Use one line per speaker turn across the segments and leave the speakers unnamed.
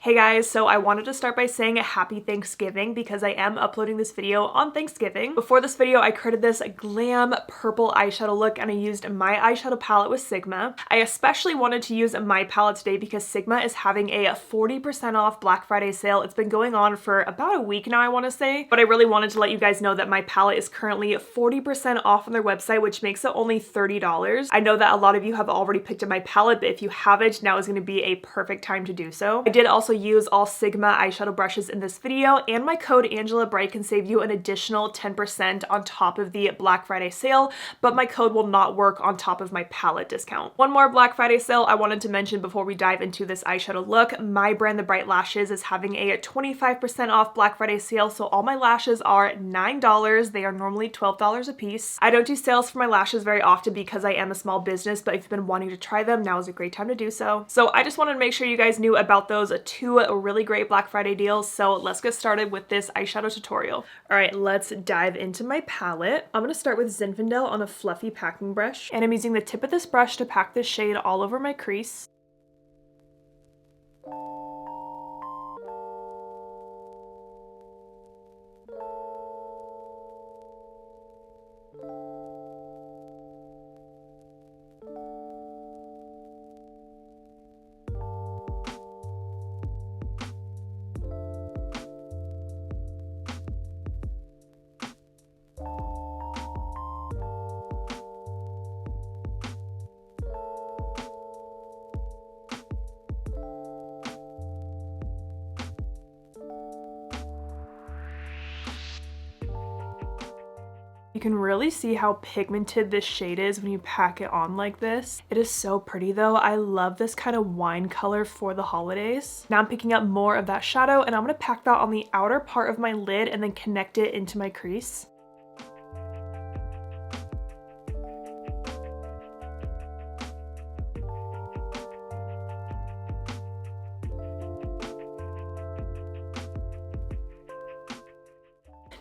Hey guys, so I wanted to start by saying happy Thanksgiving because I am uploading this video on Thanksgiving. Before this video, I created this glam purple eyeshadow look and I used my eyeshadow palette with Sigma. I especially wanted to use my palette today because Sigma is having a 40% off Black Friday sale. It's been going on for about a week now, I want to say, but I really wanted to let you guys know that my palette is currently 40% off on their website, which makes it only $30. I know that a lot of you have already picked up my palette, but if you haven't, now is going to be a perfect time to do so. I did also use all Sigma eyeshadow brushes in this video, and my code AngelaBright can save you an additional 10% on top of the Black Friday sale, but my code will not work on top of my palette discount. One more Black Friday sale I wanted to mention before we dive into this eyeshadow look. My brand, The Bright Lashes, is having a 25% off Black Friday sale, so all my lashes are $9. They are normally $12 a piece. I don't do sales for my lashes very often because I am a small business, but if you've been wanting to try them, now is a great time to do so. So I just wanted to make sure you guys knew about those two really great Black Friday deals. So let's get started with this eyeshadow tutorial. All right, let's dive into my palette. I'm gonna start with Zinfandel on a fluffy packing brush, and I'm using the tip of this brush to pack this shade all over my crease. You can really see how pigmented this shade is when you pack it on like this. It is so pretty though. I love this kind of wine color for the holidays. Now I'm picking up more of that shadow and I'm gonna pack that on the outer part of my lid and then connect it into my crease.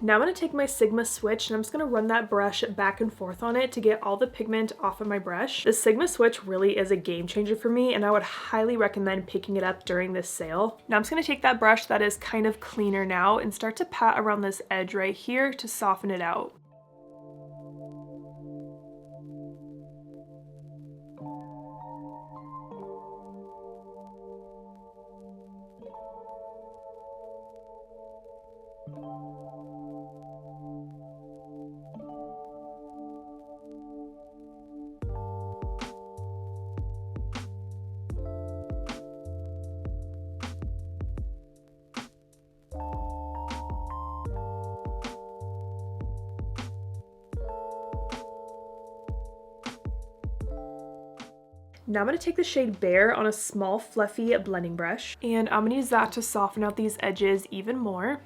Now I'm going to take my Sigma switch and I'm just going to run that brush back and forth on it to get all the pigment off of my brush. The Sigma switch really is a game changer for me and I would highly recommend picking it up during this sale. Now I'm just going to take that brush that is kind of cleaner now and start to pat around this edge right here to soften it out. Now I'm going to take the shade Bare on a small fluffy blending brush and I'm going to use that to soften out these edges even more.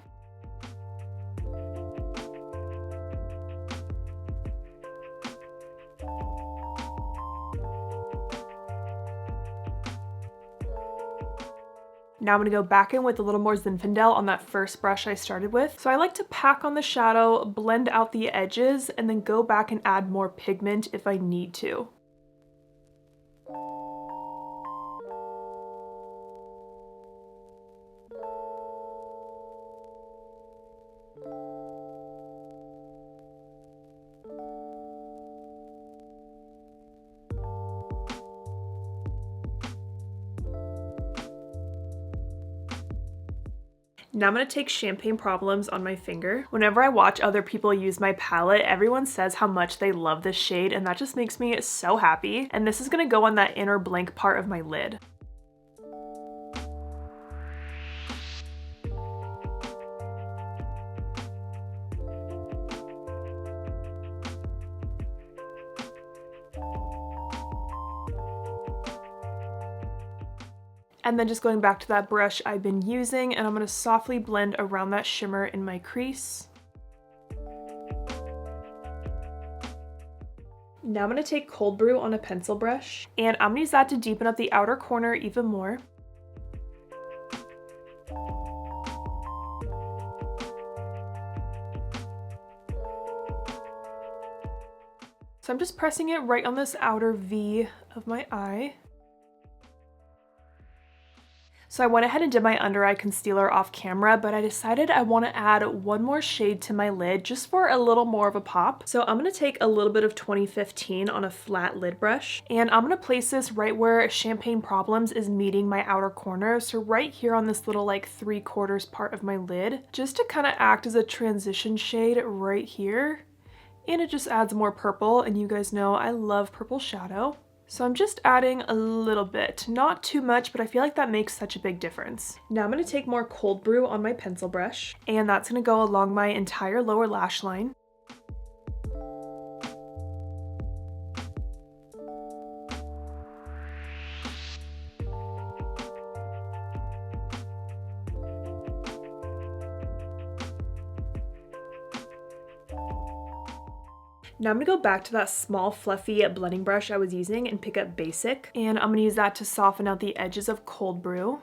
Now I'm going to go back in with a little more Zinfandel on that first brush I started with. So I like to pack on the shadow, blend out the edges, and then go back and add more pigment if I need to. Now I'm going to take Champagne Problems on my finger. Whenever I watch other people use my palette, everyone says how much they love this shade and that just makes me so happy. And this is going to go on that inner blank part of my lid. And then just going back to that brush I've been using, and I'm going to softly blend around that shimmer in my crease. Now I'm going to take Cold Brew on a pencil brush, and I'm going to use that to deepen up the outer corner even more. So I'm just pressing it right on this outer V of my eye. So I went ahead and did my under eye concealer off camera, but I decided I want to add one more shade to my lid just for a little more of a pop. So I'm going to take a little bit of 2015 on a flat lid brush, and I'm going to place this right where Champagne Problems is meeting my outer corner. So right here on this little like 3/4 part of my lid, just to kind of act as a transition shade right here. And it just adds more purple, and you guys know I love purple shadow. So I'm just adding a little bit, not too much, but I feel like that makes such a big difference. Now I'm going to take more Cold Brew on my pencil brush, and that's going to go along my entire lower lash line. Now I'm going to go back to that small fluffy blending brush I was using and pick up Basic, and I'm going to use that to soften out the edges of Cold Brew.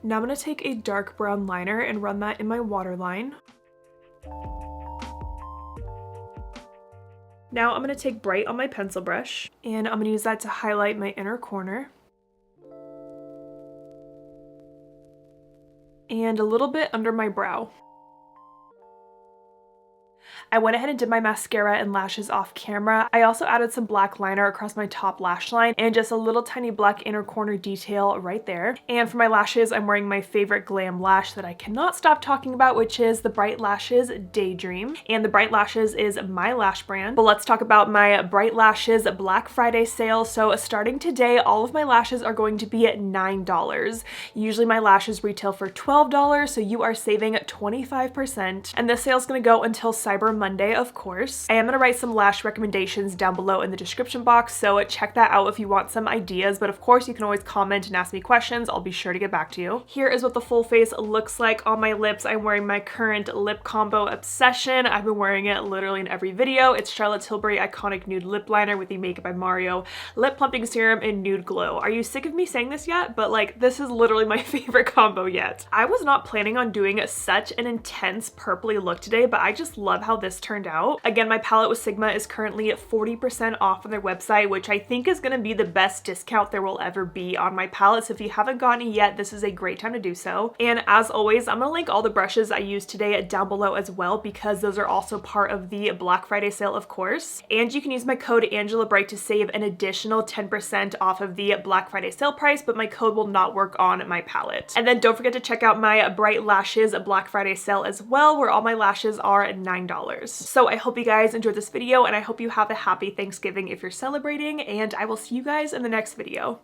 Now I'm going to take a dark brown liner and run that in my waterline. Now I'm going to take Bright on my pencil brush, and I'm going to use that to highlight my inner corner. And a little bit under my brow. I went ahead and did my mascara and lashes off camera. I also added some black liner across my top lash line and just a little tiny black inner corner detail right there. And for my lashes, I'm wearing my favorite glam lash that I cannot stop talking about, which is the Bright Lashes Daydream. And the Bright Lashes is my lash brand. But let's talk about my Bright Lashes Black Friday sale. So starting today, all of my lashes are going to be at $9. Usually my lashes retail for $12, so you are saving 25%. And this sale is going to go until Cyber Monday, of course. I am going to write some lash recommendations down below in the description box, so check that out if you want some ideas, but of course you can always comment and ask me questions. I'll be sure to get back to you. Here is what the full face looks like on my lips. I'm wearing my current lip combo obsession. I've been wearing it literally in every video. It's Charlotte Tilbury Iconic Nude Lip Liner with the Makeup by Mario Lip Plumping Serum in Nude Glow. Are you sick of me saying this yet? But like, this is literally my favorite combo yet. I was not planning on doing such an intense purpley look today, but I just love how this turned out. Again, my palette with Sigma is currently at 40% off on their website, which I think is going to be the best discount there will ever be on my palette. So if you haven't gotten it yet, this is a great time to do so. And as always, I'm going to link all the brushes I used today down below as well, because those are also part of the Black Friday sale, of course. And you can use my code AngelaBright to save an additional 10% off of the Black Friday sale price, but my code will not work on my palette. And then don't forget to check out my Bright Lashes Black Friday sale as well, where all my lashes are at $9. So I hope you guys enjoyed this video, and I hope you have a happy Thanksgiving if you're celebrating, and I will see you guys in the next video.